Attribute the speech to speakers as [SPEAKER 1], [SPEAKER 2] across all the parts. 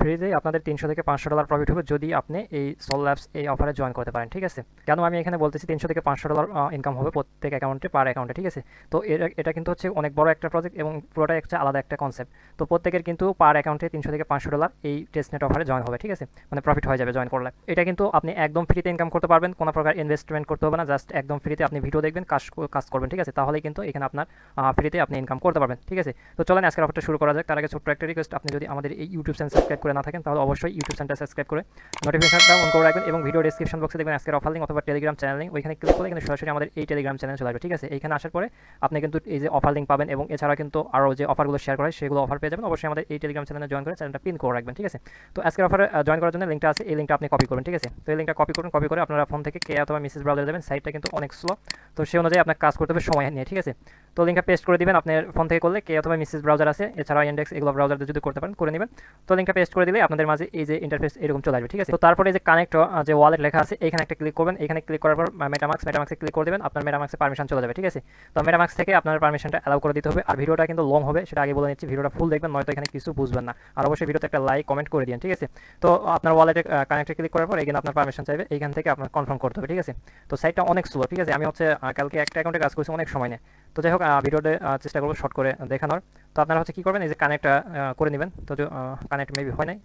[SPEAKER 1] ফ্রিতেই আপনাদের 300 থেকে $500 প্রফিট হবে যদি আপনি এই সোল ল্যাবস এই অফারে জয়েন করতে পারেন। ঠিক আছে, কেন আমি এখানে বলতেছি 300 থেকে $500 ইনকাম হবে প্রত্যেক অ্যাকাউন্টে পার অ্যাকাউন্টে। ঠিক আছে, তো এটা কিন্তু হচ্ছে অনেক বড় একটা প্রজেক্ট এবং পুরোটাই একটা আলাদা একটা কনসেপ্ট। তো প্রত্যেকের কিন্তু পার অ্যাকাউন্টে 300 থেকে $500 এই টেস্টনেট অফারে জয়েন হবে। ঠিক আছে, মানে প্রফিট হয়ে যাবে জয়েন করলে। এটা কিন্তু আপনি একদম ফ্রিতে ইনকাম করতে পারবেন, কোনো প্রকার ইনভেস্টমেন্ট করতে হবে না, জাস্ট একদম ফ্রিতে আপনি ভিডিও দেখবেন, কাজ করবেন। ঠিক আছে, তাহলেই কিন্তু এখানে আপনার ফ্রিতে আপনি ইনকাম করতে পারবেন। ঠিক আছে, তো চলেন আজকের অফারটা শুরু করা যাক। তার আগে ছোট্ট একটা রিকোয়েস্ট, আপনি যদি আমাদের এই ইউটিউব চ্যানেল সাবস্ক্রাইব করে না থাকেন তাহলে অবশ্যই ইউটিউব চ্যানেলটা সাবস্ক্রাইব করে নোটিফিকেশনটা অন করে রাখবেন এবং ভিডিও ডেসক্রিপশন বক্সে দেখবেন আজকের অফার লিঙ্ক অথবা টেলিগ্রাম চ্যানেল লিঙ্ক, ওইখানে ক্লিক করলে কিন্তু সরাসরি আমাদের এই টেলিগ্রাম চ্যানেল চলে আসবে। ঠিক আছে, এইখানে আসার পরে আপনি কিন্তু এই যে অফার লিঙ্ক পাবেন এবং এছাড়া কিন্তু আরও যে অফারগুলো শেয়ার করা হয় সেগুলো অফার পেয়ে যাবেন। অবশ্যই আমাদের এই টেলিগ্রাম চ্যানেলে জয়েন করে চ্যানেলটা পিন করে রাখবেন। ঠিক আছে, তো আজকের অফারে জয়েন করার জন্য লিঙ্কটা আছে, এই লিঙ্কটা আপনি কপি করবেন। ঠিক আছে, তো এই লিঙ্কটা কপি করুন, কপি করে আপনারা ফোন থেকে কে অথবা মেসেজ ব্রাউজারে যাবেন, সাইটটা কিন্তু অনেক স্লো, তো সেই অনুযায়ী আপনার কাজ করতে হবে সময় নিয়ে। ঠিক আছে, তো লিঙ্কটা পেস্ট করে দিবেন আপনার ফোন থেকে করলে, কে অথবা মেসেজ ব্রাউজার আছে, এছাড়া ইন্ডেক্স এগুলো ব্রাউজারে যদি করতে পারেন করে নেবেন। তো লিঙ্কটা পেস্ট করে দিলে আপনাদের মাঝে এই যে ইন্টারফেস এরকম চলে আসবে। ঠিক আছে, তো তারপরে যে কানেক্ট যে ওয়ালেট লেখা আছে এখানে একটা ক্লিক করবেন, এখানে ক্লিক করার পর মেটামাক্সে ক্লিক করে দেবেন, আপনার মেটামাক্সে পারমিশন চলে যাবে। ঠিক আছে, তো মেটামাক্স থেকে আপনার পারমিশনটা অ্যালাউ করে দিতে হবে। আর ভিডিওটা কিন্তু লং হবে সেটা আগে বলে নিচ্ছি, ভিডিওটা ফুল দেখবেন, নয়তো এখানে কিছু বুঝবেন না। আর অবশ্যই ভিডিওতে একটা লাইক কমেন্ট করে দিন। ঠিক আছে, তো আপনার ওয়ালেটে কানেক্টে ক্লিক করার পর এখানে আপনার পারমিশন চাইবে, এইখান থেকে আপনার কনফার্ম করতে হবে। ঠিক আছে, তো সাইটটা অনেক স্লো। ঠিক আছে, আমি হচ্ছে কালকে একটা অ্যাকাউন্টে কাজ করছি অনেক সময় নেই, তো যাই হোক ভিডিওতে চেষ্টা করবো শর্ট করে দেখানোর। তো আপনারা হচ্ছে কী করবেন, এই যে কানেক্ট করে নেবেন, তো কানেক্ট মেবি হয় নাই,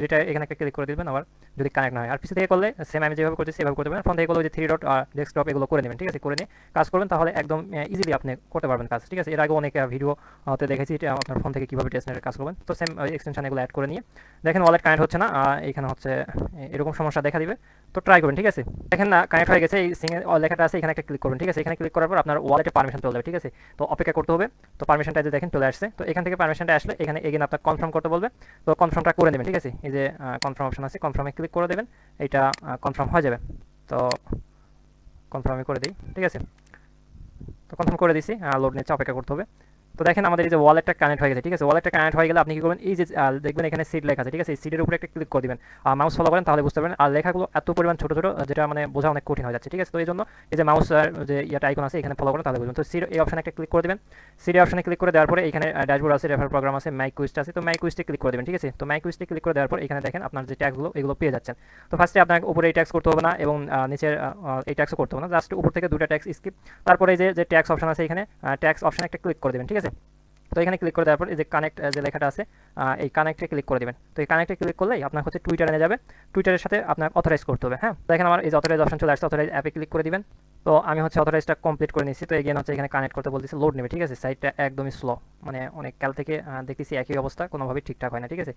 [SPEAKER 1] যেটা এখানে একটা ক্লিক করে দেবেন আবার যদি কানেক্ট না হয়। আর পিছু থেকে করলে সেম আমি যেভাবে করতেছি সেভাবে করতে পারেন, ফোন থেকে করলে যে 3 ডট ডেস্কটপ এগুলো করে নেবেন। ঠিক আছে, করে নিয়ে কাজ করবেন, তাহলে একদম ইজিলি আপনি করতে পারবেন কাজ। ঠিক আছে, এর আগে অনেক ভিডিওতে দেখেছি এটা আপনার ফোন থেকে কীভাবে টেস্টনেটের কাজ করবেন। তো সেম এক্সটেনশন এগুলো অ্যাড করে নিয়ে দেখেন ওয়ালেট কানেক্ট হচ্ছে না, এখানে হচ্ছে এরকম সমস্যা দেখা দিবে, তো ট্রাই করবেন। ঠিক আছে, দেখেন না কানেক্ট হয়ে গেছে, এই সিঙ্গেল লেখাটা আছে এখানে একটা ক্লিক করবেন। ঠিক আছে, এখানে ক্লিক করার পর আপনার ওয়ালেটে পারমিশন চলে যাবে। ঠিক আছে, তো অপেক্ষা করতে হবে, তো পারমিশনটা যে দেখেন চলে আসছে, তো এখান থেকে পারমিশনটা আসলে এখানে এগেন আপনার কনফার্ম করতে বলবে, তো কনফার্মটা করে নেবেন। ঠিক আছে, এই যে কনফার্ম অপশন আছে, কনফার্মে ক্লিক করে দেবেন, এটা কনফার্ম হয়ে যাবে। তো কনফার্মে করে দিই। ঠিক আছে, তো কনফার্ম করে দিছি, লোড নিচ্ছে, অপেক্ষা করতে হবে। তো দেখেন আমাদের এই যে ওয়ালেটটা কানেক্ট হয়ে গেছে। ঠিক আছে, ওয়ালেটটা কানেক্ট হয়ে গেলে আপনি কি করবেন, এই যে দেখবেন এখানে সিট লেখা আছে। ঠিক আছে, এই সিটের উপরে একটা ক্লিক করে দিবেন, মাউস ফলো করেন তাহলে বুঝতে পারবেন। আর লেখাগুলো এত পরিমাণ ছোটো ছোটো যেটা মানে বোঝা অনেক কঠিন হয়ে যাচ্ছে। ঠিক আছে, তো এই জন্য এই যে মাউস যে ইয়াটা আইকন আছে এখানে ফলো করেন তাহলে বুঝবেন। তো সিট এই অপশানে একটা ক্লিক করে দেবেন, সিট অপশানে ক্লিক করে দেওয়ার পরে এখানে ড্যাশবোর্ড আছে, রেফার প্রোগ্রাম আছে, মাই কুইস্ট আছে, তো মাই কুইস্টে ক্লিক করে দেবেন। ঠিক আছে, তো মাই কুইস্টে ক্লিক করে দেওয়ার পর এখানে দেখেন আপনার যে ট্যাক্সগুলো এগুলো পেয়ে যাচ্ছেন। তো ফার্স্টে আপনাকে উপরে এই ট্যাক্স করতে হবে না এবং নিচের এই ট্যাক্সও করতে হবে না, জাস্ট উপর থেকে দুটো ট্যাক্স স্কিপ। তারপরে যে ট্যাক্স অপশন আছে এখানে ট্যাক্স অপশানে একটা ক্লিক করে দেবেন। ঠিক আছে, তো এখানে ক্লিক করে দেওয়ার পর এই যে কানেক্ট যে লেখাটা আছে এই কানেক্টে ক্লিক করে দেবেন। তো এই কানেক্টে ক্লিক করলেই আপনার হচ্ছে টুইটারে নিয়ে যাবে, টুইটারের সাথে আপনার অথরাইজ করতে হবে। হ্যাঁ, দেখেন আমার এই যে অথরাইজ অপশন চলে আসছে, অথরাইজ অ্যাপে ক্লিক করে দিবেন। তো আমি হচ্ছে অথরাইজটা কমপ্লিট করে নিচ্ছি, তো এগেন হচ্ছে এখানে কানেক্ট করতে বলতেছি, লোড নেবে। ঠিক আছে, সাইটটা একদমই স্লো, মানে অনেক কাল থেকে দেখতেছি একই অবস্থা, কোনোভাবেই ঠিকঠাক হয় না। ঠিক আছে,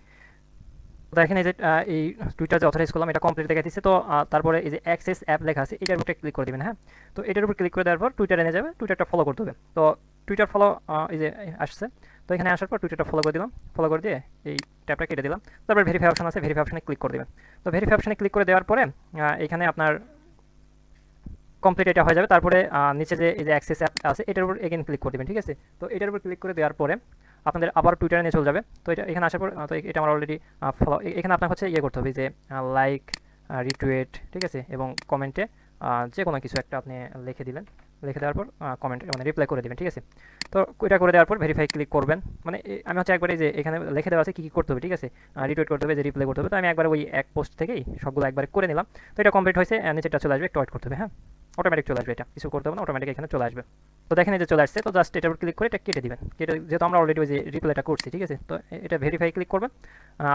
[SPEAKER 1] দেখেন এই যে এই টুইটার যে অথরাইজ করলাম এটা কমপ্লিট দেখাচ্ছি। তো তারপরে এই যে অ্যাক্সেস অ্যাপ লেখা আছে এটার উপরে ক্লিক করে দেবেন। হ্যাঁ, তো এটার উপর ক্লিক করে দেওয়ার পর টুইটারে নিয়ে যাবে, টুইটারটা ফলো করতে হবে। তো টুইটার ফলো এই যে আসছে, তো এখানে আসার পর টুইটারটা ফলো করে দিলাম, ফলো করে দিয়ে এই ট্যাপটা কেটে দিলাম। তারপর ভেরিফাই অপশন আছে, ভেরিফাই অপশনে ক্লিক করে দেবেন। তো ভেরিফাই অপশনে ক্লিক করে দেওয়ার পরে এখানে আপনার কমপ্লিট এটা হয়ে যাবে। তারপরে নিচে যে এই যে অ্যাক্সেস অ্যাপ আছে এটার উপর এগেন ক্লিক করে দেবেন। ঠিক আছে, তো এটার উপর ক্লিক করে দেওয়ার পরে আপনাদের আবার টুইটারে নিয়ে চলে যাবে। তো এটা এখানে আসার পর তো এটা আমার অলরেডি ফলো, এখানে আপনার হচ্ছে ইয়ে করতে হবে যে লাইক, রিটুইট, ঠিক আছে, এবং কমেন্টে যে কোনো কিছু একটা আপনি লিখে দিলেন, লিখে দেওয়ার পর কমেন্ট মানে রিপ্লাই করে দেবেন। ঠিক আছে, তো এটা করে দেওয়ার পর ভেরিফাই ক্লিক করবেন। মানে আমি হচ্ছে একবারে যে এখানে লিখে দেওয়া আছে কী কী করতে হবে। ঠিক আছে, রিটুইট করতে হবে, যে রিপ্লাই করতে হবে, তো আমি একবার ওই এক পোস্ট থেকেই সবগুলো একবারে করে নিলাম। তো এটা কমপ্লিট হয়েছে, নিচেটা চলে আসবে, একটু ওয়েট করতে হবে। হ্যাঁ, অটোমেটিক চলে আসবে, এটা কিছু করতে হবে না, অটোমেটিক এখানে চলে আসবে। তো দেখেন এই যে চলে আসছে, তো জাস্ট এটার উপর ক্লিক করে এটা কেটে দিবেন, কেটে যেহেতু আমরা অলরেডি ওই যে রিপ্লাইটা করছি। ঠিক আছে, তো এটা ভেরিফাই ক্লিক করবেন,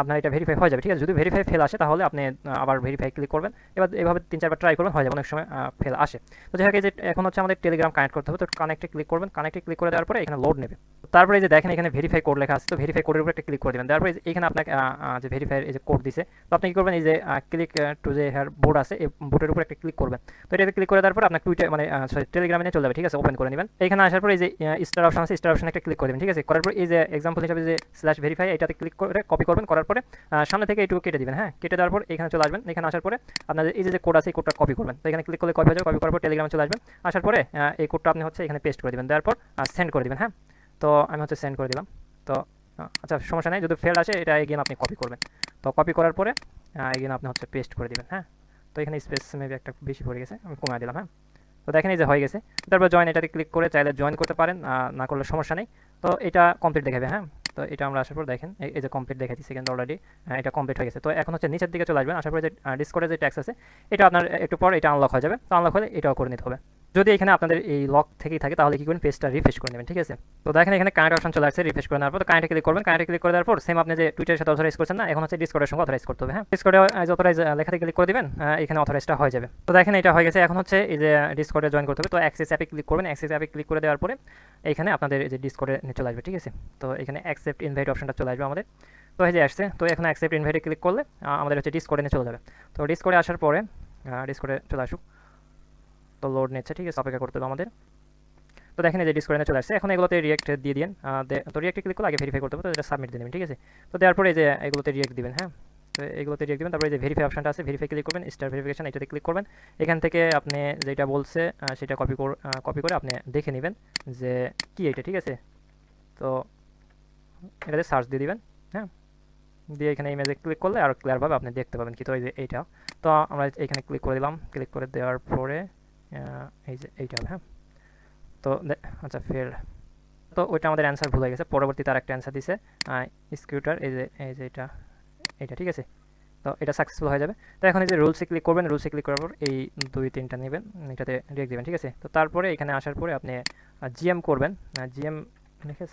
[SPEAKER 1] আপনার এটা ভেরিফাই হয়ে যাবে। ঠিক আছে, যদি ভেরিফাই ফেল আসে তাহলে আপনি আবার ভেরিফাই ক্লিক করবেন, এবার এভাবে 3-4বার ট্রাই করবেন, হয়ে যাবে, অনেক সময় ফেল আসে। তো যাই হোক এই যে এখন হচ্ছে আমাদের টেলিগ্রাম কানেক্ট করতে হবে, তো কানেক্টে ক্লিক করবেন, কানেক্টে ক্লিক করে দেওয়ার পরে এখানে লোড নেবে। তারপরে এই যে দেখেন এখানে ভেরিফাই কোড লেখা আছে, তো ভেরিফাই কোডের উপর একটা ক্লিক করে দেবেন। তারপরে এখানে আপনাকে যে ভেরিফাই এই যে কোড দিছে, তো আপনি কি করবেন, এই যে ক্লিক টু যে হেয়ার বোর্ড আছে এই বোর্ডের উপর একটা ক্লিক করবেন। তো এটাতে ক্লিক করে দেওয়ার পর আপনার টুইটার মানে সরি টেলিগ্রামে নিয়ে চলে যাবে। ঠিক আছে, ওপেন করে নেবেন। এখানে আসার পর এই যে স্টার অপশন আছে, স্টার অপশনে একটা ক্লিক করে দেবেন। ঠিক আছে, করার পর এই যে এক্সাম্পল হিসাবে যে /ভেরিফাই এটাতে ক্লিক করে কপি করবেন, করার পরে সামনে থেকে এইটুকু কেটে দিবেন। হ্যাঁ, কেটে দেওয়ার পর এখানে চলে আসবেন, এখানে আসার পরে আপনাদের এই যে কোড আছে এই কোডটা কপি করবেন। তো এখানে ক্লিক করলে কপি হয়ে যাবে, কপি করার পর টেলিগ্রামে চলে আসবেন, আসার পরে এই কোডটা আপনি হচ্ছে এখানে পেস্ট করে দেবেন, দেওয়ার পর সেন্ড করে দেবেন। হ্যাঁ, তো আমি হচ্ছে সেন্ড করে দিলাম। তো আচ্ছা সমস্যা নেই, যদি ফেল আসে এটা এগেন আপনি কপি করবেন। তো কপি করার পরে এগেন আপনি হচ্ছে পেস্ট করে দেবেন। হ্যাঁ, তো এখানে স্পেস মেবি একটা বেশি পড়ে গেছে, আমি কমিয়ে দিলাম। হ্যাঁ, তো দেখেন এই যে হয়ে গেছে। তারপর জয়েন এটাতে ক্লিক করে চাইলে জয়েন করতে পারেন, না করলে সমস্যা নেই। তো এটা কমপ্লিট দেখাবে। হ্যাঁ, তো এটা আমরা আসার পর দেখেন এই যে কমপ্লিট দেখাচ্ছি সেকেন্ড অলরেডি এটা কমপ্লিট হয়ে গেছে। তো এখন হচ্ছে নিচের দিকে চলে আসবেন, আসার পরে যে ডিসকর্ডের যে ট্যাক্স আছে এটা আপনার একটু পর এটা আনলক হয়ে যাবে। তো আনলক হলে এটাও করে নিতে হবে। যদি এখানে আপনাদের এই লক থেকেই থাকে তাহলে কি করবেন, পেজটা রিফ্রেশ করে নেবেন, ঠিক আছে। তো দেখেন এখানে কানেক্ট অপশন চলে আসছে, রিফ্রেশ করে নেওয়ার পর কানেক্টে ক্লিক করবেন। কানেক্টে ক্লিক করে দেওয়ার পর সেম আপনি যে টুইটারের সাথে অথরাইজ করছেন না, এখন হচ্ছে ডিসকর্ডের সঙ্গে অথরাইজ করতে হবে। হ্যাঁ, ডিসকর্ডে অথরাইজ লেখাতে ক্লিক করে দিবেন, এখানে অথরাইজটা হয়ে যাবে। তো দেখেন এটা হয়ে গেছে। এখন হচ্ছে এই যে ডিসকর্ডে জয়েন করতে হবে। তো অ্যাক্সেস অ্যাপে ক্লিক করবেন। অ্যাক্সেস অ্যাপে ক্লিক করে দেওয়ার পরে এখানে আপনাদের এই যে ডিসকর্ডে চলে আসবে, ঠিক আছে। তো এখানে অ্যাকসেপ্ট ইনভাইট অপশনটা চলে আসবে আমাদের। তো এই যে আসছে, তো এখন অ্যাকসেপ্ট ইনভাইটে ক্লিক করলে আমাদের হচ্ছে ডিসকর্ডে নিয়ে চলে যাবে। তো ডিসকর্ডে আসার পরে ডিসকর্ডে চলে আসুক। তো লোড নিচ্ছে, ঠিক আছে, অপেক্ষা করতে হবে আমাদের। তো দেখেন এই যে ডিসকর্ডে চলে আসছে। এখন এগুলোতে রিয়েক্ট দিয়ে দিন। তো রিয়েক্টে ক্লিক করলে আগে ভেরিফাই করতে হবে, তো এটা সাবমিট দিয়ে দেবেন, ঠিক আছে। তো দেওয়ার পরে এই যে এগুলোতে রিয়েক্ট দিবেন। হ্যাঁ, তো এগুলোতে রিয়েক্ট দিবেন। তারপরে এই যে ভেরিফাই অপশনটা আছে, ভেরিফাই ক্লিক করবেন, স্টার ভেরিফিকেশন এটাতে ক্লিক করবেন। এখান থেকে আপনি যেটা বলছে সেটা কপি করে আপনি দেখে নেবেন যে কি এটা, ঠিক আছে। তো এটাতে সার্চ দিয়ে দিবেন। হ্যাঁ, দিয়ে এখানে ইমেজে ক্লিক করলে আর ক্লিয়ারভাবে আপনি দেখতে পাবেন কি। তো এই যে এইটা, তো আমরা এখানে ক্লিক করে দিলাম। ক্লিক করে দেওয়ার পরে এই যে এইটা হবে। হ্যাঁ, তো আচ্ছা ফেল, তো ওইটা আমাদের অ্যান্সার ভুল হয়ে গেছে। পরবর্তীতে আর একটা অ্যান্সার দিছে স্কিউটার, এই যে এটা ঠিক আছে। তো এটা সাকসেসফুল হয়ে যাবে। তো এখন এই যে রুলসে ক্লিক করবেন। রুলসে ক্লিক করার পর এই 2-3টা নেবেন, এটাতে রেখে দেবেন, ঠিক আছে। তো তারপরে এখানে আসার পরে আপনি জিএম করবেন, জিএম লিখে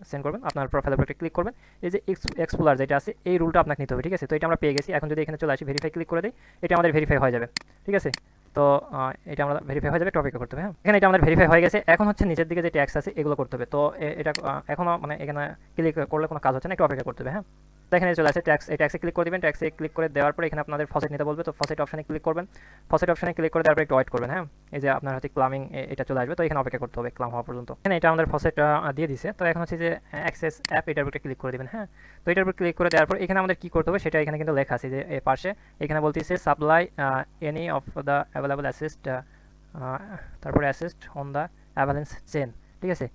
[SPEAKER 1] সেন্ড করবেন। আপনার প্রোফাইলের উপর ক্লিক করবেন। এই যে এক্সপ্লোরার যেটা আছে এই রুলটা আপনাকে নিতে হবে, ঠিক আছে। তো এটা আমরা পেয়ে গেছি। এখন যদি এখানে চলে আসি ভেরিফাই ক্লিক করে দিই, এটা আমাদের ভেরিফাই হয়ে যাবে, ঠিক আছে। তো এটা আমরা ভেরিফাই হয়ে যাবে, টপিকে করতে হবে। হ্যাঁ, এখানে এটা আমাদের ভেরিফাই হয়ে গেছে। এখন হচ্ছে নিচের দিকে যে ট্যাক্স আছে এগুলো করতে হবে। তো এটা এখনও মানে এখানে ক্লিক করলে কোনো কাজ হচ্ছে না, একটু অপেক্ষা করতে হবে। হ্যাঁ, দেখেন চলে আসে ট্যাক্স, এই ট্যাক্সে ক্লিক করে দিবেন। ট্যাক্সে ক্লিক করে দেওয়ার পরে এখানে আপনাদের ফসেট নিতে বলবে। তো ফসেট অপশনে ক্লিক করবেন। ফসেট অপশনে ক্লিক করে দেওয়ার পরে একটু ওয়েট করবেন। হ্যাঁ, এই যে আপনার হচ্ছে ক্লামিং এটা চলে আসবে। তো এখানে অপেক্ষা করতে হবে ক্লাম হওয়া পর্যন্ত। এখানে এটা আমাদের ফসেট দিয়ে দিছে। তো এখন হচ্ছে যে অ্যাক্সেস অ্যাপ এটার উপরে ক্লিক করে দিবেন। হ্যাঁ, তো এটার উপর ক্লিক করে দেওয়ার পর এখানে আমাদের কী করতে হবে সেটা এখানে কিন্তু লেখা আছে যে এই পাশে। এখানে বলতেছে supply any of the available assist, তারপরে assist on the avalanche chain, ঠিক আছে।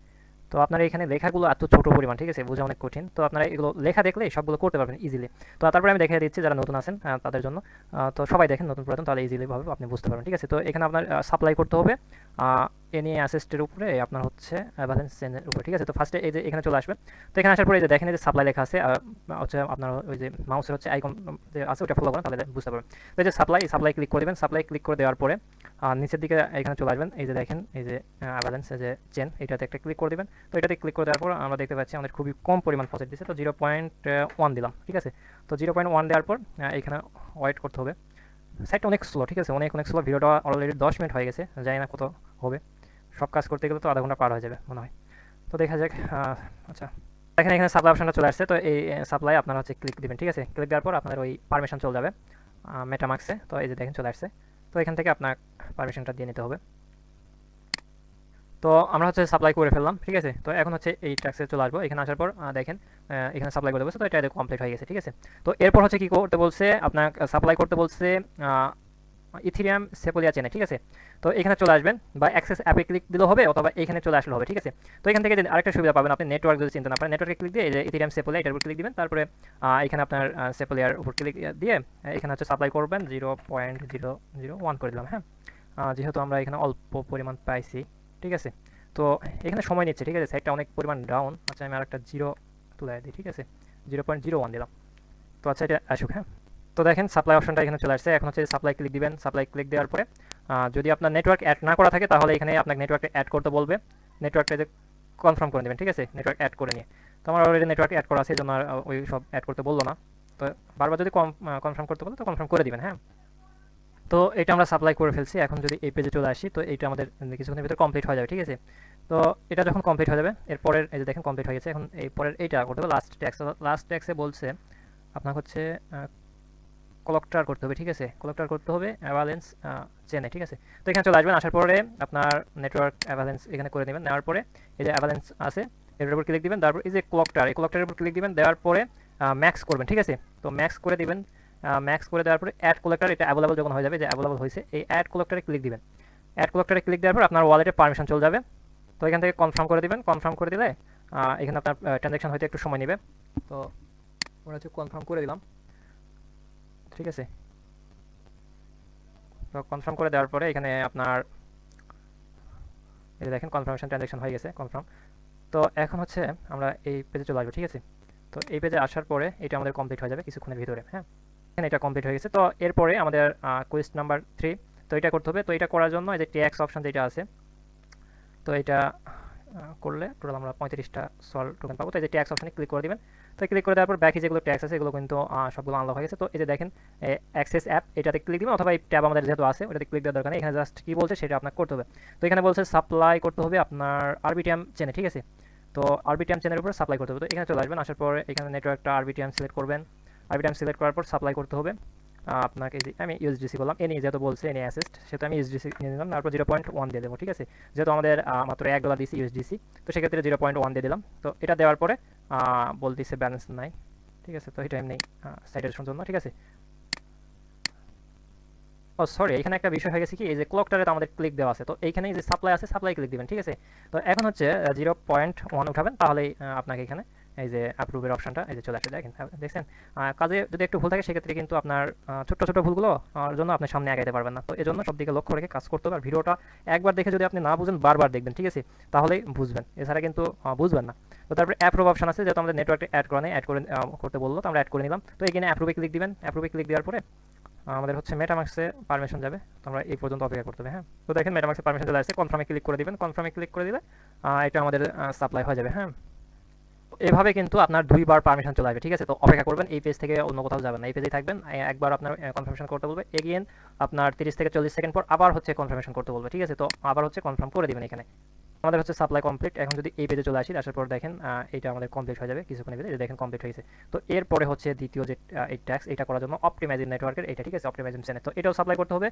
[SPEAKER 1] তো আপনারা এখানে লেখাগুলো এত ছোটো পরিমাণ, ঠিক আছে, বোঝা অনেক কঠিন। তো আপনারা এগুলো লেখা দেখলে সবগুলো করতে পারবেন ইজিলি। তো তারপরে আমি দেখিয়ে দিচ্ছি যারা নতুন আছেন তাদের জন্য। তো সবাই দেখেন নতুন পুরাতন, তাহলে ইজিলিভাবে আপনি বুঝতে পারবেন, ঠিক আছে। তো এখানে আপনার সাপ্লাই করতে হবে এনি অ্যাসিস্টের উপরে, আপনার হচ্ছে ব্যালেন্স চেনের উপরে, ঠিক আছে। তো ফার্স্টে এই যে এখানে চলে আসবে। তো এখানে আসার পরে এই যে দেখেন এই যে সাপ্লাই লেখা আছে, হচ্ছে আপনার ওই যে মাউসের হচ্ছে আইকন যে আছে ওটা ফলো করেন তাহলে বুঝতে পারবেন। তো এই যে সাপ্লাই ক্লিক করে দেবেন। সাপ্লাই ক্লিক করে দেওয়ার পরে নিচের দিকে এখানে চলে আসবেন। এই যে দেখেন এই যে ব্যালেন্স যে চেন এটাতে একটা ক্লিক করে দেবেন। তো এটাতে ক্লিক করে দেওয়ার পর আমরা দেখতে পাচ্ছি আমাদের খুবই কম পরিমাণ ফসেট দিচ্ছে। তো 0.1 দিলাম, ঠিক আছে। তো 0.1 দেওয়ার পর এখানে ওয়েট করতে হবে। সাইটটা অনেক স্লো, ঠিক আছে, অনেক স্লো। ভিডিওটা অলরেডি 10 মিনিট হয়ে গেছে, জানি না কত হবে। সব কাজ করতে গেলে তো আধা ঘন্টা পার হয়ে যাবে মনে হয়। তো দেখা যাক। আচ্ছা, দেখেন এখানে সাপ্লাই অপশনটা চলে আসছে। তো এই সাপ্লাই আপনারা হচ্ছে ক্লিক দিবেন, ঠিক আছে। ক্লিক দেওয়ার পর আপনার ওই পারমিশন চলে যাবে মেটামাক্সে। তো এই যে দেখেন চলে আসছে। তো এখান থেকে আপনার পারমিশনটা দিয়ে নিতে হবে। তো আমরা হচ্ছে সাপ্লাই করে ফেললাম, ঠিক আছে। তো এখন হচ্ছে এই ট্যাক্সে চলে আসবো। এখানে আসার পর দেখেন এখানে সাপ্লাই করতে বলছে। তো এটা কমপ্লিট হয়ে গেছে, ঠিক আছে। তো এরপর হচ্ছে কী করতে বলছে, আপনার সাপ্লাই করতে বলছে ইথিরিয়াম সেপোলিয়া চেনে, ঠিক আছে। তো এখানে চলে আসবেন বা অ্যাক্সেস অ্যাপে ক্লিক দিলেও হবে অথবা এখানে চলে আসলে হবে, ঠিক আছে। তো এখান থেকে আরেকটা সুবিধা পাবেন আপনি, নেটওয়ার্ক যদি চিন্তা না পারেন, নেটওয়ার্কে ক্লিক দিয়ে এই যে ইথিরিয়াম সেপোলিয়া এটার উপর ক্লিক দিবেন। তারপরে এখানে আপনার সেপোলিয়ার উপর ক্লিক দিয়ে এখানে হচ্ছে সাপ্লাই করবেন 0.001 করে দিলাম। হ্যাঁ, যেহেতু আমরা এখানে অল্প পরিমাণ পাইছি, ঠিক আছে। তো এখানে সময় নিচ্ছে, ঠিক আছে, সাইটটা অনেক পরিমাণ ডাউন। আচ্ছা, আমি আরেকটা 0 তুলে দিই, ঠিক আছে, 0.01 দিলাম। তো আচ্ছা, এটা আসুক। হ্যাঁ, তো দেখেন সাপ্লাই অপশনটা এখানে চলে আসছে। এখন হচ্ছে সাপ্লাই ক্লিক দিবেন। সাপ্লাই ক্লিক দেওয়ার পরে যদি আপনার নেটওয়ার্ক অ্যাড না করা থাকে তাহলে এখানে আপনাকে নেটওয়ার্কটা অ্যাড করতে বলবে। নেটওয়ার্কটা যে কনফার্ম করে দেবেন, ঠিক আছে, নেটওয়ার্ক অ্যাড করে নিয়ে। তো আমার অলরেডি নেটওয়ার্ক অ্যাড করা আছে, এই জন্য আর ওই সব অ্যাড করতে বললো না। তো বারবার যদি কনফার্ম করতে বলো তো কনফার্ম করে দিবেন। হ্যাঁ, তো এটা আমরা সাপ্লাই করে ফেলছি। এখন যদি এই পেজে চলে আসি তো এইটা আমাদের কিছুক্ষণের ভিতরে কমপ্লিট হয়ে যাবে, ঠিক আছে। তো এটা যখন কমপ্লিট হয়ে যাবে এরপরের এই যে দেখেন কমপ্লিট হয়ে গেছে। এখন এই পরের এইটা করতে হবে লাস্ট ট্যাক্সে বলছে আপনার হচ্ছে কলেক্টর করতে হবে, ঠিক আছে, কলেক্টর করতে হবে অ্যাভালেন্স চেনে, ঠিক আছে। তো এখানে চলে আসবেন। আসার পরে আপনার নেটওয়ার্ক অ্যাভালেন্স এখানে করে নেবেন। নেওয়ার পরে এই যে অ্যাভালেন্স আছে এটার উপর ক্লিক দিবেন। তারপর এই যে ক্লকটার, এই ক্লকটারের উপর ক্লিক দিবেন। দেওয়ার পরে ম্যাক্স করবেন, ঠিক আছে। তো ম্যাক্স করে দিবেন। ম্যাক্স করে দেওয়ার পরে অ্যাড কালেক্টর, এটা অ্যাভেলেবল যখন হয়ে যাবে, যে অ্যাভেলেবল হয়েছে এই অ্যাড কালেক্টরে ক্লিক দিবেন। অ্যাড কালেক্টরে ক্লিক দেওয়ার পর আপনার ওয়ালেটে পারমিশন চলে যাবে। তো এখান থেকে কনফার্ম করে দিবেন। কনফার্ম করে দিলে এখানে আপনার ট্রানজ্যাকশন হইতে একটু সময় নেবে। তো ওরা হচ্ছে কনফার্ম করে দিলাম, ঠিক আছে। তো কনফার্ম করে দেওয়ার পরে এখানে আপনার এই দেখেন কনফার্মেশন ট্রানজ্যাকশন হয়ে গেছে, কনফার্ম। তো এখন হচ্ছে আমরা এই পেজে চলে আসবো, ঠিক আছে। তো এই পেজে আসার পরে এটা আমাদের কমপ্লিট হয়ে যাবে কিছুক্ষণের ভিতরে। হ্যাঁ, এখানে এটা কমপ্লিট হয়ে গেছে। তো এরপরে আমাদের কোয়েস্ট নাম্বার 3, তো এটা করতে হবে। তো এটা করার জন্য এই যে ট্যাক্স অপশন যেটা আছে, তো এটা করলে টোটাল আমরা 35টা সল টোকেন পাবো। তো এই যে ট্যাক্স অপশনে ক্লিক করে দিবেন। তো ক্লিক করে দেওয়ার পর বাকি যেগুলো ট্যাক্স আছে এগুলো কিন্তু সবগুলো আনলক হয়ে গেছে। তো এই যে দেখেন অ্যাক্সেস অ্যাপ, এটাতে ক্লিক দিবেন, অথবা এই ট্যাব আমাদের যেহেতু আছে ওটাতে ক্লিক দেওয়ার দরকার নেই। এখানে জাস্ট কি বলছে সেটা আপনার করতে হবে। তো এখানে বলছে সাপ্লাই করতে হবে আপনার আরবিটিএম চেনে, ঠিক আছে। তো আরবিটিএম চেনের উপর সাপ্লাই করতে হবে। তো এখানে চলে আসবেন, আসার পর এখানে নেটওয়ার্কটা আরবিটিএম সিলেক্ট করবেন। আরবিটিএম সিলেক্ট করার পর সাপ্লাই করতে হবে আপনাকে। আমি ইউএসডিসি করলাম, এনি যেহেতু বলছে এনি অ্যাসেস্ট, সেহেতু আমি ইউএসডিসি নিয়ে নিলাম। তারপর 0.1 দিয়ে দেবো, ঠিক আছে। যেহেতু আমাদের মাত্র $1 দিয়েছি ইউএসডিসি, তো সেক্ষেত্রে 0.1 দিয়ে দিলাম। তো এটা দেওয়ার পরে বলতেছে ব্যালেন্স নাই, ঠিক আছে। তো এটা এমনি সাইটের জন্য, ঠিক আছে। ও সরি, এখানে একটা বিষয় হয়ে গেছে কি, এই যে ক্লকটারে তো আমাদের ক্লিক দেওয়া আছে, তো এইখানে যে সাপ্লাই আছে সাপ্লাই ক্লিক দিবেন, ঠিক আছে। তো এখন হচ্ছে 0.1 উঠাবেন, তাহলেই আপনাকে এখানে এই যে অ্যাপ্রুভের অপশনটা এই যে চলে আসে। দেখছেন, কাজে যদি একটু ভুল থাকে সেক্ষেত্রে কিন্তু আপনার ছোট্ট ছোট ভুলগুলো জন্য আপনি সামনে আগাইতে পারবেন না। তো এই জন্য সব দিকে লক্ষ্য রেখে কাজ করতে হবে। আর ভিডিওটা একবার দেখে যদি আপনি না বুঝেন বারবার দেখবেন, ঠিক আছে, তাহলেই বুঝবেন, এছাড়া কিন্তু বুঝবেন না। তো তারপরে অ্যাপ্রুভ অপশন আছে, যেহেতু আমাদের নেটওয়ার্কে অ্যাড করা নেই, অ্যাড করে করতে বললো, তো আমরা অ্যাড করে নিলাম। তো এখানে অ্যাপ্রুভে ক্লিক দিবেন। অ্যাপ্রুভে ক্লিক দেওয়ার পরে আমাদের হচ্ছে মেটামাক্সে পারমিশন যাবে, তো আমরা এই পর্যন্ত অপেক্ষা করতে হবে। হ্যাঁ, তো দেখেন মেটামাক্সে পারমিশন চলে আসছে। কনফার্মে ক্লিক করে দিবেন। কনফার্মে ক্লিক করে দিলে এটা আমাদের সাপ্লাই হয়ে যাবে। হ্যাঁ, এভাবে কিন্তু আপনার 2বার পারমিশন চলে আসবে, ঠিক আছে। তো অপেক্ষা করবেন, এই পেজ থেকে অন্য কোথাও যাবেন না, এই পেজেই থাকবেন। একবার আপনার কনফার্মেশন করতে বলবে, এগেইন আপনার 30 থেকে 40 সেকেন্ড পর আবার হচ্ছে কনফার্মেশন করতে বলবে, ঠিক আছে। তো আবার হচ্ছে কনফার্ম করে দিবেন। এখানে আমাদের হচ্ছে সাপ্লাই কমপ্লিট। এখন যদি এই পেজে চলে আসি, আসার পর দেখেন এটা আমাদের কমপ্লিট হয়ে যাবে কিছুক্ষণের ভিতরে। দেখেন কমপ্লিট হয়ে গেছে। তো এরপরে হচ্ছে দ্বিতীয় যে এই ট্যাক্স, এটা করার জন্য অপটিমাইজিং নেটওয়ার্কের এটা, ঠিক আছে, অপটিমাইজিং চ্যানেল। তো এটাও সাপ্লাই করতে হবে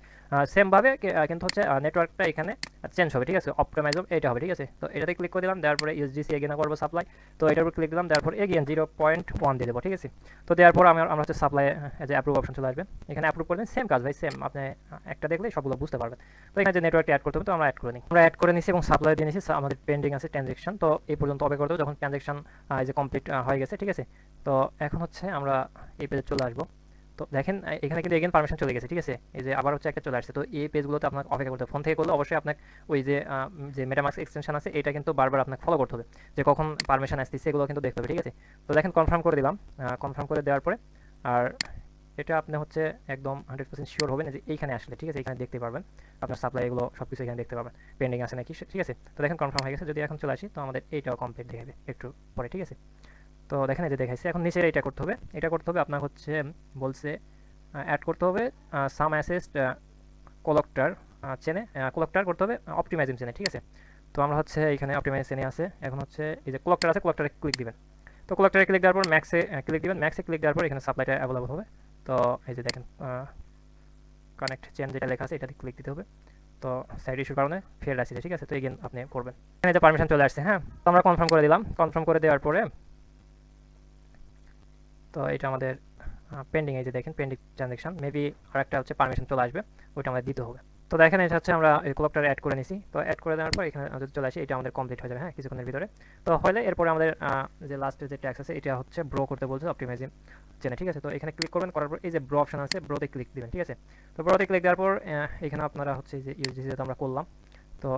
[SPEAKER 1] সেমভাবে, কিন্তু হচ্ছে নেটওয়ার্কটা এখানে চেঞ্জ হবে, ঠিক আছে। অপটিমাইজম এটা হবে, ঠিক আছে। তো এটাতে ক্লিক করে দিলাম, দেওয়ার পরে ইউএসডিসি এগেন করবো সাপ্লাই। তো এটার উপর ক্লিক দিলাম, দেওয়ার পর এগেন 0.1 দিয়ে দেবো, ঠিক আছে। তো দেওয়ার পর আমরা হচ্ছে সাপ্লাই যে অ্যাপ্রুভ অপশন চলে আসবে, এখানে অ্যাপ্রুভ করবেন। সেম কাজ ভাই, সেম, আপনি একটা দেখলে সবগুলো বুঝতে পারবেন। তো এখানে যে নেটওয়ার্কটা অ্যাড করতে হবে, তো আমরা অ্যাড করে নিই। আমরা অ্যাড করে নিছি এবং সাপ্লাই দিয়ে নিছি। আমাদের পেন্ডিং আছে ট্রানজ্যাকশন, তো এই পর্যন্ত অপেক্ষা করতে হবে যখন ট্রানজ্যাকশন এই যে কমপ্লিট হয়ে গেছে, ঠিক আছে। তো এখন হচ্ছে আমরা এই পেজে চলে আসবো। তো দেখেন এখানে কিন্তু এগেন পারমিশন চলে গেছে, ঠিক আছে। এই যে আবার হচ্ছে একটা চলে আসছে। তো এই পেজগুলোতে আপনাকে অপেক্ষা করতে হবে। ফোন থেকে করলে অবশ্যই আপনাকে ওই যে মেটামাক্স এক্সটেনশন আছে এটা কিন্তু বারবার আপনাকে ফলো করতে হবে, যে কখন পারমিশন আসতেছে এগুলো কিন্তু দেখতে হবে, ঠিক আছে। তো দেখেন কনফার্ম করে দিলাম। কনফার্ম করে দেওয়ার পরে আর এটা আপনি হচ্ছে একদম 100% শিওর হবেন যে এইখানে আসলে, ঠিক আছে, এখানে দেখতে পারবেন আপনার সাপ্লাই এগুলো সব কিছু এখানে দেখতে পারবেন, পেন্ডিং আছে নাকি, ঠিক আছে। তো দেখেন কনফার্ম হয়ে গেছে। যদি এখন চলে আসি, তো আমাদের এইটাও কমপ্লিট দেখাবে একটু পরে, ঠিক আছে। তো দেখেন এই যে দেখাইছে। এখন নিচে এটা করতে হবে। এটা করতে হবে আপনার হচ্ছে বলছে অ্যাড করতে হবে সাম অ্যাসেস্ট কোলেক্টর চেনে, কোলেক্টর করতে হবে অপটিমাইজিং চেনে, ঠিক আছে। তো আমরা হচ্ছে এখানে অপটিমাইজ চেনে আছে। এখন হচ্ছে এই যে কোলেক্টর আছে, কোলেক্টরে ক্লিক দিবেন। তো কোলেক্টরে ক্লিক দেওয়ার পর ম্যাক্সে ক্লিক দিবেন। ম্যাক্সে ক্লিক দেওয়ার পর এখানে সাপ্লাইটা অ্যাভেলেবল হবে। তো এই যে দেখেন কানেক্ট চেন যেটা লেখা আছে এটাতে ক্লিক দিতে হবে। তো সাইড ইস্যুর কারণে ফেল আসছে, ঠিক আছে। তো এগেইন আপনি করবেন। এখানে যে পারমিশন চলে আসছে। হ্যাঁ, তো আমরা কনফার্ম করে দিলাম। কনফার্ম করে দেওয়ার পরে তো এটা আমাদের পেন্ডিং, এই যে দেখেন পেন্ডিং ট্রানজ্যাকশন, মেবি আরেকটা হচ্ছে পারমিশন চলে আসবে, ওইটা আমাদের দিতে হবে। তো দেখেন এটা হচ্ছে আমরা এই ক্লকটার অ্যাড করে নিছি। তো অ্যাড করে দেওয়ার পর এখানে যদি চলে আসি, এটা আমাদের কমপ্লিট হয়ে যাবে, হ্যাঁ, কিছুক্ষণের ভিতরে। তো হলে এরপরে আমাদের যে লাস্টের যে ট্যাক্স আছে এটা হচ্ছে ব্রো করতে বলছে অপটিমাইজিং চেনে, ঠিক আছে। তো এখানে ক্লিক করবেন, করার পর এই যে ব্রো অপশন আছে ব্রোতে ক্লিক দিবেন, ঠিক আছে। তো ব্রোতে ক্লিক দেওয়ার পর এখানে আপনারা হচ্ছে যে ইউএসডিসি যেটা আমরা করলাম, তো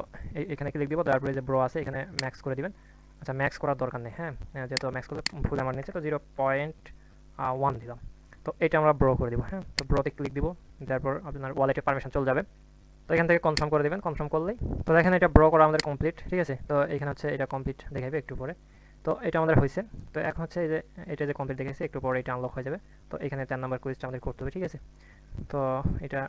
[SPEAKER 1] এখানে ক্লিক দিব। তারপরে যে ব্রো আছে এখানে ম্যাক্স করে দিবেন। আচ্ছা, ম্যাক্স করার দরকার নেই, হ্যাঁ, যেহেতু ম্যাক্স করলে ভুল আমার নিচে, তো 0.1 দিলাম। তো এটা আমরা ব্রো করে দিব। হ্যাঁ, তো ব্রোতে ক্লিক দিব, তারপর আপনার ওয়ালেটে পারমিশন চলে যাবে। তো এখান থেকে কনফার্ম করে দেবেন। কনফার্ম করলেই তো দেখেন এটা ব্রো করা আমাদের কমপ্লিট, ঠিক আছে। তো এখানে হচ্ছে এটা কমপ্লিট দেখাবে একটু পরে। তো এটা আমাদের হয়েছে। তো এখন হচ্ছে এই যে এটা যে কমপ্লিট দেখাইছে, একটু পরে এটা আনলক হয়ে যাবে। তো এখানে 4 নাম্বার কুইজটা আমাদের করতে হবে, ঠিক আছে। তো এটা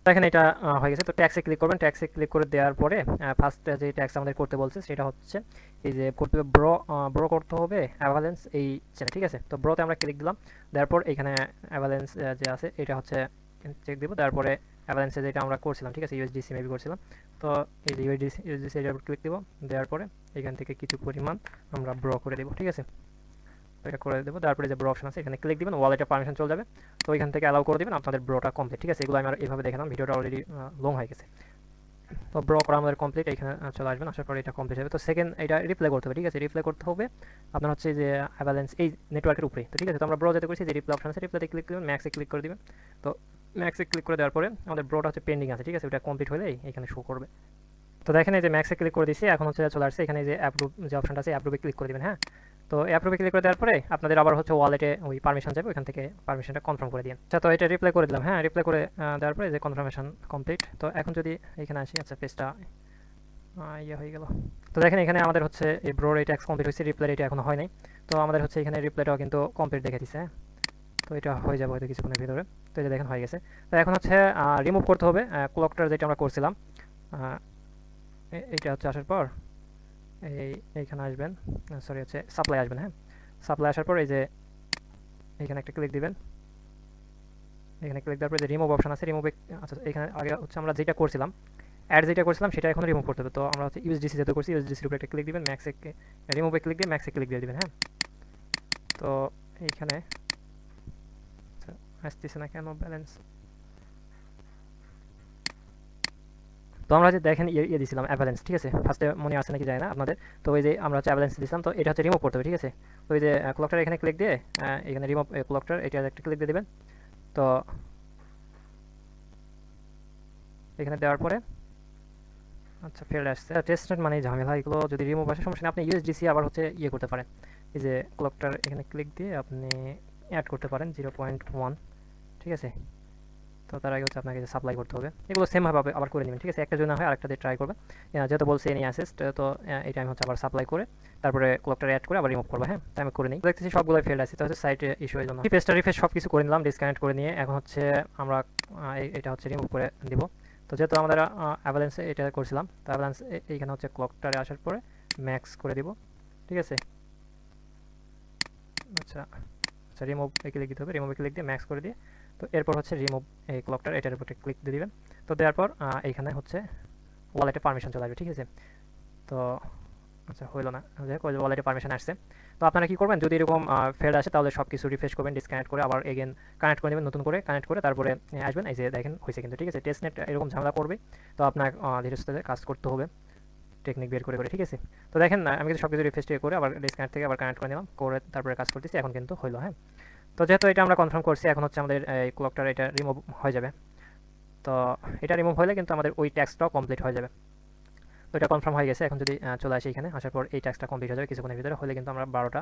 [SPEAKER 1] দেখেন এটা হয়ে গেছে। তো ট্যাক্সে ক্লিক করবেন। ট্যাক্সে ক্লিক করে দেওয়ার পরে ফার্স্ট যে ট্যাক্স আমাদের করতে বলছে সেটা হচ্ছে এই যে করতে হবে ব্রো করতে হবে অ্যাভালেন্স এই চ্যানেল, ঠিক আছে। তো ব্রোতে আমরা ক্লিক দিলাম। দেওয়ার পর এখানে অ্যাভালেন্স যে আছে এটা হচ্ছে চেক দিব। তারপরে অ্যাভালেন্সে যেটা আমরা করছিলাম, ঠিক আছে, ইউএসডিসি মেবি করছিলাম। তো এই যে ইউএসডিসি এটার উপর ক্লিক দিব। দেওয়ার পরে এখান থেকে কিছু পরিমাণ আমরা ব্রো করে দেবো, ঠিক আছে। এটা করে দেবো। তারপরে যে ব্রো অপশন আছে এখানে ক্লিক দিবেন, ওয়ালেটে পারমিশন চলে যাবে। তো এখান থেকে অ্যালাউ করে দিবেন, আপনাদের ব্রোটা কমপ্লিট, ঠিক আছে। এগুলো আমি এইভাবে দেখালাম, ভিডিওটা অলরেডি লং হয়ে গেছে। তো ব্রো করা আমাদের কমপ্লিট। এখানে চলে আসবেন, আসার পরে এটা কমপ্লিট হবে। তো সেকেন্ড এটা রিপ্লাই করতে হবে, ঠিক আছে। রিপ্লাই করতে হবে আপনার হচ্ছে যে অ্যাভালেন্স এই নেটওয়ার্কের উপরে, তো ঠিক আছে। তো আমরা ব্রো যেতে করছি, যে রিপ্লাই অপশন আছে রিপ্লাইতে ক্লিক করবেন, ম্যাক্সে ক্লিক করে দিবেন। তো ম্যাক্সে ক্লিক করে দেওয়ার পরে আমাদের ব্রোটা হচ্ছে পেন্ডিং আছে, ঠিক আছে, ওটা কমপ্লিট হলে এখানে শো করবে। তো দেখেন এই যে ম্যাক্সে ক্লিক করে দিয়েছি। এখন হচ্ছে চলে আসছে এখানে যে অ্যাপ্রুভ যে অপশনটা আছে অ্যাপ্রুভে ক্লিক করে দিবেন। হ্যাঁ, তো তো অ্যাপ্রুভে ক্লিক করে দেওয়ার পরে আপনাদের আবার হচ্ছে ওয়ালেটে ওই পারমিশন যাবে, ওইখান থেকে পারমিশনটা কনফার্ম করে দিন। আচ্ছা, তো এটা রিপ্লাই করে দিলাম। হ্যাঁ, রিপ্লাই করে দেওয়ার পরে যে কনফার্মেশন কমপ্লিট। তো এখন যদি এখানে আসি, আচ্ছা পেজটা ইয়ে হয়ে গেল। তো দেখেন এখানে আমাদের হচ্ছে এই ব্রোর এই ট্যাক্স কমপ্লিট হয়েছে, রিপ্লাই এটা এখনো হয় নাই। তো আমাদের হচ্ছে এখানে রিপ্লাইটাও কিন্তু কমপ্লিট দেখে দিচ্ছে। হ্যাঁ, তো এটা হয়ে যাবে হয়তো কিছুক্ষণের ভিতরে। তো এই যে দেখেন হয়ে গেছে। তো এখন হচ্ছে রিমুভ করতে হবে ক্লকটার যেটা আমরা করছিলাম। এইটা হচ্ছে আসার পর এইখানে আসবেন, সরি হচ্ছে সাপ্লাই আসবেন। হ্যাঁ, সাপ্লাই আসার পর এই যে এখানে একটা ক্লিক দিবেন। এখানে ক্লিক দেওয়ার পরে যে রিমুভ অপশন আছে, রিমুভে আচ্ছা এখানে আগে হচ্ছে আমরা যেটা করছিলাম অ্যাড যেটা করছিলাম সেটা এখন রিমুভ করতে হবে। তো আমরা হচ্ছে ইউএসডিসি যেটা করছি ইউএসডিসির উপরে একটা ক্লিক দিবেন, ম্যাক্সে রিমুভে ক্লিক দিয়ে ম্যাক্সে ক্লিক দিয়ে দিবেন। হ্যাঁ, তো এইখানে আসতেছে না কেন ব্যালেন্স। তো আমরা যে দেখেন ইয়ে দিয়েছিলাম অ্যাভালেন্স, ঠিক আছে, ফার্স্টে মনে আছে নাকি যায় না আপনাদের। তো ওই যে আমরা হচ্ছে অ্যাভালেন্স দিয়েছিলাম, তো এটা হচ্ছে রিমুভ করতে হবে। ঠিক আছে, তো ওই যে ক্লকটার এখানে ক্লিক দিয়ে এখানে রিমুভ ক্লকটার এটা একটা ক্লিক দিয়ে দেবেন। তো এখানে দেওয়ার পরে আচ্ছা ফেল আসছে, টেস্টনেট মানে ঝামেলা, এগুলো যদি রিমুভ আসে সমস্যা নেই, আপনি ইউএসডিসি আবার হচ্ছে ইয়ে করতে পারেন। এই যে ক্লকটার এখানে ক্লিক দিয়ে আপনি অ্যাড করতে পারেন 0.1, ঠিক আছে। তো তার আগে হচ্ছে আপনাকে সাপ্লাই করতে হবে, এগুলো সেমভাবে আবার করে নেবেন। ঠিক আছে, একটা যদি না হয় আরেকটা দিয়ে ট্রাই করবেন। যেহেতু বলছে এনি অ্যাসেস্ট, তো এটা আমি হচ্ছে আবার সাপ্লাই করে তারপরে ক্লকটা অ্যাড করে আবার রিমুভ করবো। হ্যাঁ, তাই আমি করে নিই, দেখতেছি সবগুলো ফেল আছে। তো হচ্ছে সাইটে ইস্যু এর জন্য পেজটা রিফ্রেশ সব কিছু করে নিলাম, ডিসকানেক্ট করে নিয়ে এখন হচ্ছে আমরা এটা হচ্ছে রিমুভ করে দিব। তো যেহেতু আমাদের অ্যাভালেন্সে এটা করছিলাম, তো অ্যাভালেন্স এইখানে হচ্ছে ক্লকটারে আসার পরে ম্যাক্স করে দিব। ঠিক আছে, আচ্ছা আচ্ছা রিমুভ ক্লিক দিতে হবে, রিমুভে ক্লিক দিয়ে ম্যাক্স করে দিয়ে তো এরপর হচ্ছে রিমুভ এই ক্লকটার এটার উপরে ক্লিক দিয়ে দিবেন। তো দেওয়ার পর এইখানে হচ্ছে ওয়ালেটে পারমিশন চলে আসবে। ঠিক আছে, তো আচ্ছা হইলো না, যাই হোক ওয়ালেটে পারমিশন আসছে। তো আপনারা কী করবেন, যদি এরকম ফেল আসে তাহলে সব কিছু রিফ্রেশ করবেন, ডিসকানেক্ট করে আবার এগেন কানেক্ট করে নেবেন, নতুন করে কানেক্ট করে তারপরে আসবেন। এই যে দেখেন হয়েছে কিন্তু। ঠিক আছে, টেস্টনেট এরকম ঝামেলা করবে, তো আপনার ধীরে সুস্থে কাজ করতে হবে টেকনিক বের করে করে। ঠিক আছে, তো দেখেন আমি কিন্তু সব কিছু রিফ্রেশ করে আবার ডিসকানেক্ট থেকে আবার কানেক্ট করে নিলাম, করে তারপরে কাজ করতেছি, এখন কিন্তু হইলো। হ্যাঁ, তো যেহেতু এটা আমরা কনফার্ম করছি, এখন হচ্ছে আমাদের এই ক্লকটার এটা রিমুভ হয়ে যাবে। তো এটা রিমুভ হলে কিন্তু আমাদের ওই ট্যাক্সটাও কমপ্লিট হয়ে যাবে। তো এটা কনফার্ম হয়ে গেছে। এখন যদি চলে আসে এখানে আসার পর এই ট্যাক্সটা কমপ্লিট হয়ে যাবে কিছুক্ষণের ভিতরে, হলে কিন্তু আমরা 12টা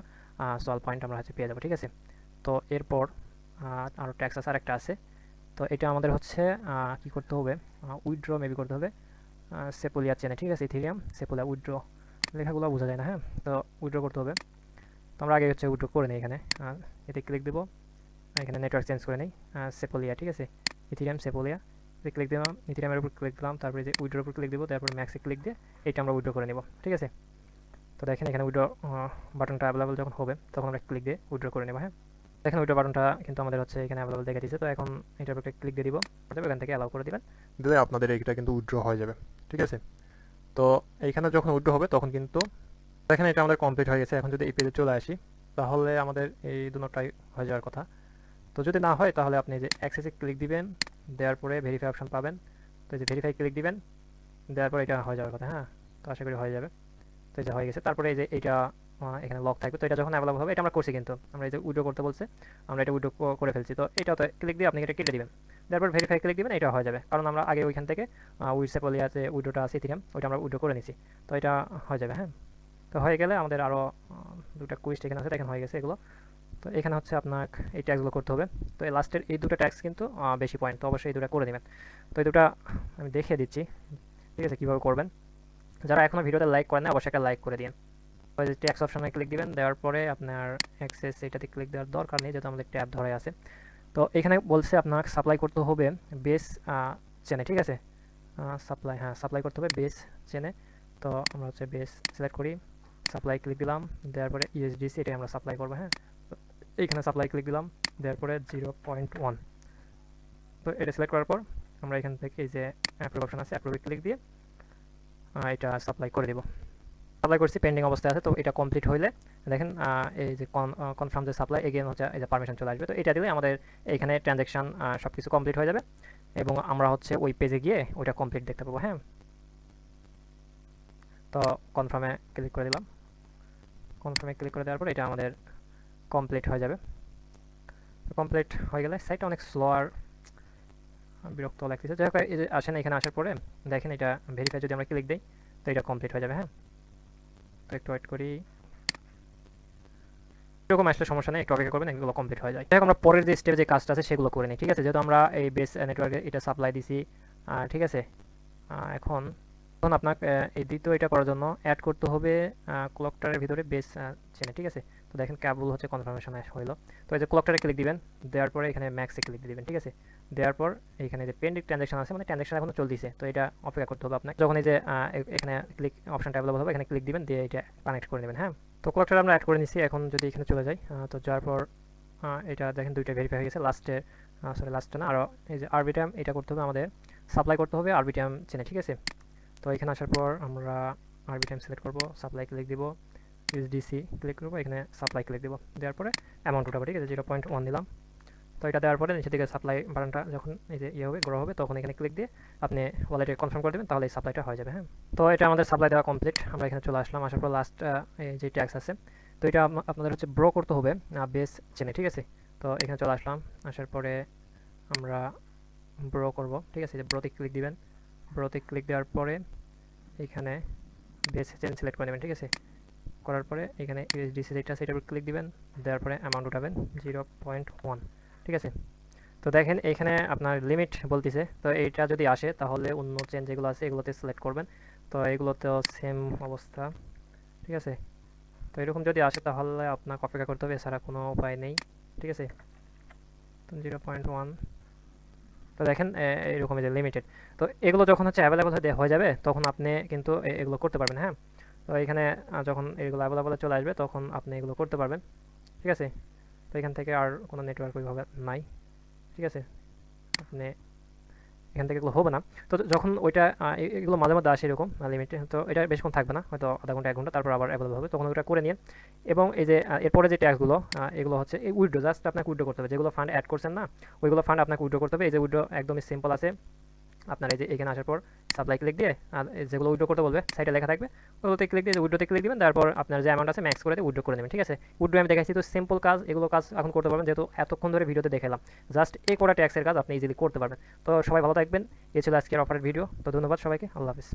[SPEAKER 1] সলভ পয়েন্ট আমরা হচ্ছে পেয়ে যাবো। ঠিক আছে, তো এরপর আরও ট্যাক্স আছে, আরেকটা আছে। তো এটা আমাদের হচ্ছে কি করতে হবে, উইথড্র মেবি করতে হবে সেপোলিয়া চেনে। ঠিক আছে, ইথেরিয়াম সেপোলিয়া উইথড্র, লেখাগুলো বোঝা যায় না। হ্যাঁ, তো উইথড্র করতে হবে। তো আমরা আগে হচ্ছে উইথড্র করে নিই, এখানে এতে ক্লিক দেবো, এখানে নেটওয়ার্ক চেঞ্জ করে নিই সেপোলিয়া। ঠিক আছে, ইথেরিয়াম সেপোলিয়া ক্লিক দিলাম, ইথেরিয়ামের উপর ক্লিক দিলাম, তারপরে যে উইড্রোর উপর ক্লিক দেবো, তারপরে ম্যাক্সে ক্লিক দিয়ে এটা আমরা উইড্রো করে নেব। ঠিক আছে, তো দেখেন এখানে উইড্রো বাটনটা অ্যাভেলেবল যখন হবে তখন আমরা ক্লিক দিয়ে উইড্রো করে নেব। হ্যাঁ, দেখেন উইড্রো বাটনটা কিন্তু আমাদের হচ্ছে এখানে অ্যাভেলেবল দেখে দিচ্ছে। তো এখন এটার উপর ক্লিক দিয়ে দিব, এখান থেকে অ্যালাউ করে দিবেন, দিলে আপনাদের এইটা কিন্তু উইড্রো হয়ে যাবে। ঠিক আছে, তো এইখানে যখন উইড্রো হবে তখন কিন্তু দেখেন এটা আমাদের কমপ্লিট হয়ে গেছে। এখন যদি এই পেজে চলে আসি তাহলে আমাদের এই দুটোটাই হয়ে যাওয়ার কথা। তো যদি না হয় তাহলে আপনি যে অ্যাক্সেসে ক্লিক দিবেন, দেওয়ার পরে ভেরিফাই অপশন পাবেন। তো এই যে ভেরিফাই ক্লিক দিবেন, দেওয়ার পরে এটা হয়ে যাওয়ার কথা। হ্যাঁ, তো আশা করি হয়ে যাবে। তো এই যে হয়ে গেছে, তারপরে এই যে এইটা এখানে লক থাকবে। তো এটা যখন অ্যাভেলেবল হবে, এটা আমরা করছি কিন্তু আমরা এই যে উইড্রো করতে বলছে, আমরা এটা উইড্রো করে ফেলছি। তো এটাতে ক্লিক দিয়ে আপনি এটা কেটে দিবেন, তারপর ভেরিফাই ক্লিক দিবেন, এটা হয়ে যাবে। কারণ আমরা আগে ওইখান থেকে উইডসেপলিয়া যে উইড্রোটা আছে ইথেরিয়াম, ওইটা আমরা উইড্রো করে নিছি। তো এটা হয়ে যাবে। হ্যাঁ, তো হয়ে গেলে আমাদের আরও দুটো কুইস্ট এখানে আছে, দেখেন হয়ে গেছে এগুলো। তো এখানে হচ্ছে আপনার এই ট্যাক্সগুলো করতে হবে। তো এই লাস্টের এই দুটো ট্যাক্স কিন্তু বেশি পয়েন্ট, তো অবশ্যই এই দুটো করে নেবেন। তো এই দুটো আমি দেখিয়ে দিচ্ছি, ঠিক আছে, কীভাবে করবেন। যারা এখনও ভিডিওতে লাইক করেন না অবশ্যই একটা লাইক করে দিন। ওই যে ট্যাক্স অপশনে ক্লিক দিবেন, দেওয়ার পরে আপনার অ্যাক্সেস এটাতে ক্লিক দেওয়ার দরকার নেই যেহেতু আমাদের ট্যাব ধরে আছে। তো এখানে বলছে আপনাকে সাপ্লাই করতে হবে বেস চেনে। ঠিক আছে, সাপ্লাই, হ্যাঁ সাপ্লাই করতে হবে বেস চেনে। তো আমরা হচ্ছে বেস সিলেক্ট করি, সাপ্লাই ক্লিক দিলাম, দেওয়ার পরে ইউএসডিসি এটাই আমরা সাপ্লাই করবো। হ্যাঁ, এইখানে সাপ্লাই ক্লিক দিলাম, দেওয়ার পরে 0.1। তো এটা সিলেক্ট করার পর আমরা এখান থেকে এই যে অ্যাপ্রুভ অপশন আছে, অ্যাপ্রুভে ক্লিক দিয়ে এটা সাপ্লাই করে দেব। সাপ্লাই করছি, পেন্ডিং অবস্থায় আছে। তো এটা কমপ্লিট হইলে দেখেন এই যে কনফার্ম যে সাপ্লাই এগেন হচ্ছে এই যে পারমিশন চলে আসবে। তো এটা দিলে আমাদের এইখানে ট্রানজ্যাকশান সব কিছু কমপ্লিট হয়ে যাবে এবং আমরা হচ্ছে ওই পেজে গিয়ে ওইটা কমপ্লিট দেখতে পাবো। হ্যাঁ, তো কনফার্মে ক্লিক করে দিলাম, কনফার্মে ক্লিক করে দেওয়ার পর এটা আমাদের কমপ্লিট হয়ে যাবে। কমপ্লিট হয়ে গেলে সাইটটা অনেক স্লো আর বিরক্ত লাগতেছে। যাই হোক, এই যে আসেন এখানে আসার পরে দেখেন এটা ভেরিফাই যদি আমরা ক্লিক দিই তো এটা কমপ্লিট হয়ে যাবে। হ্যাঁ, তো একটু ওয়েট করি। এরকম আসলে সমস্যা নেই, একটু অপেক্ষা করবেন, এগুলো কমপ্লিট হয়ে যায়। দেখো আমরা পরের যে স্টেপে যে কাজটা আছে সেগুলো করে নিই, ঠিক আছে। যেহেতু আমরা এই বেস নেটওয়ার্কে এটা সাপ্লাই দিছি, ঠিক আছে। এখন এখন আপনাকে এই দ্বিতীয় এটা করার জন্য অ্যাড করতে হবে ক্লকটারের ভিতরে বেস চেনে, ঠিক আছে। তো দেখেন কেবল হচ্ছে কনফার্মেশন হইলো। তো এই যে ক্লকটারে ক্লিক দিবেন, দেওয়ার পরে এখানে ম্যাক্সে ক্লিক দিবেন, ঠিক আছে। দেওয়ার পর এইখানে যে পেন্ডিং ট্রানজাকশন আছে, মানে ট্রানজাকশন এখনো চলতেছে, তো এটা অপেক্ষা করতে হবে আপনাকে। যখন এই যে এখানে ক্লিক অপশনটা অ্যাভেলেবল হবে, এখানে ক্লিক দিবেন, দিয়ে এটা কানেক্ট করে নেবেন। হ্যাঁ, তো ক্লকটার আমরা অ্যাড করে নিচ্ছি। এখন যদি এখানে চলে যাই, তো যাওয়ার পর এটা দেখেন দুইটা ভেরিফাই হয়ে গেছে। লাস্টে না, আরও এই যে আরবিটাম এটা করতে হবে আমাদের, সাপ্লাই করতে হবে আরবিটাম চেনে, ঠিক আছে। তো এখানে আসার পর আমরা আরবিটাম সিলেক্ট করব, সাপ্লাই ক্লিক দিব, ইউএসডিসি ক্লিক করব, এখানে সাপ্লাই ক্লিক দিব, দেওয়ার পরে অ্যামাউন্ট উঠাবো, ঠিক আছে। 0.1 দিলাম। তো এটা দেওয়ার পরে নিচে দিকে সাপ্লাই বাটনটা যখন এই যে হবে গ্রো হবে, তখন এখানে ক্লিক দিয়ে আপনি ওয়ালেটে কনফার্ম করে দেবেন, তাহলে এই সাপ্লাইটা হয়ে যাবে। হ্যাঁ, তো এটা আমাদের সাপ্লাই দেওয়া কমপ্লিট। আমরা এখানে চলে আসলাম, আসার পর লাস্ট যে ট্যাক্স আছে, তো এটা আপনাদের হচ্ছে ব্রো করতে হবে বেস চেনে, ঠিক আছে। তো এখানে চলে আসলাম, আসার পরে আমরা ব্রো করব, ঠিক আছে। যে ব্রোতে ক্লিক দিবেন, ব্রোতে ক্লিক দেওয়ার পরে এখানে বেস চেন সিলেক্ট করে নেবেন, ঠিক আছে। করার পরে এখানে ইউএসডিসি যেটা আছে এটার উপর ক্লিক দিবেন, দেওয়ার পরে অ্যামাউন্ট উঠাবেন 0.1, ঠিক আছে। তো দেখেন এখানে আপনার লিমিট বলতেছে, তো এইটা যদি আসে তাহলে অন্য চেন যেগুলো আছে এগুলোতে সিলেক্ট করবেন। তো এগুলোতেও সেম অবস্থা, ঠিক আছে। তো এরকম যদি আসে তাহলে আপনাকে অপেক্ষা করতে হবে, এছাড়া কোনো উপায় নেই, ঠিক আছে। তো 0.1, তো দেখেন এরকম যে লিমিটেড। তো এগুলো যখন হচ্ছে অ্যাভেলেবল হয়ে যাবে, তখন আপনি কিন্তু এগুলো করতে পারবেন। হ্যাঁ, তো এখানে যখন এগুলো অ্যাভেলেবল চলে আসবে তখন আপনি এগুলো করতে পারবেন, ঠিক আছে। তো এখান থেকে আর কোনো নেটওয়ার্ক ওইভাবে নাই, ঠিক আছে। আপনি এখান থেকে এগুলো হবে না। তো যখন ওইটা এগুলো মাঝে মধ্যে আসে এরকম লিমিটে, তো এটা বেশিক্ষণ থাকবে না, হয়তো আধা ঘন্টা 1 ঘন্টা, তারপর আবার অ্যাভেলেবল হবে, তখন ওটা করে নিন। এবং এই যে এরপরে যে ট্যাক্সগুলো এগুলো হচ্ছে এই উইড্রো, জাস্ট আপনাকে উইড্রো করতে হবে। যেগুলো ফান্ড অ্যাড করছেন না, ওইগুলো ফান্ড আপনাকে উইড্রো করতে হবে। এই যে উইড্রো একদমই সিম্পল আছে। আপনার এই যে এখানে আসার পর সাপ্লাই ক্লিক দিয়ে আর যেগুলো উইড্রো করতে বলবে সাইডে লেখা থাকবে, ওগুলোতে ক্লিক দিয়ে উইড্রোতে ক্লিক দিবেন, তারপর আপনার যে অ্যামাউন্ট আছে ম্যাক্স করে দিয়ে উইড্রো করে নেবেন, ঠিক আছে। উইড্রো আমি দেখাচ্ছি, তো সিম্পল কাজ, এগুলো কাজ এখন করতে পারবেন, যেহেতু এতক্ষণ ধরে ভিডিওতে দেখালাম। জাস্ট এই কটা ট্যাক্সের কাজ আপনি ইজিলি করতে পারবেন। তো সবাই ভালো থাকবেন, এই ছিল আজকের অফারের ভিডিও। তো ধন্যবাদ সবাইকে, আল্লাহ হাফিজ।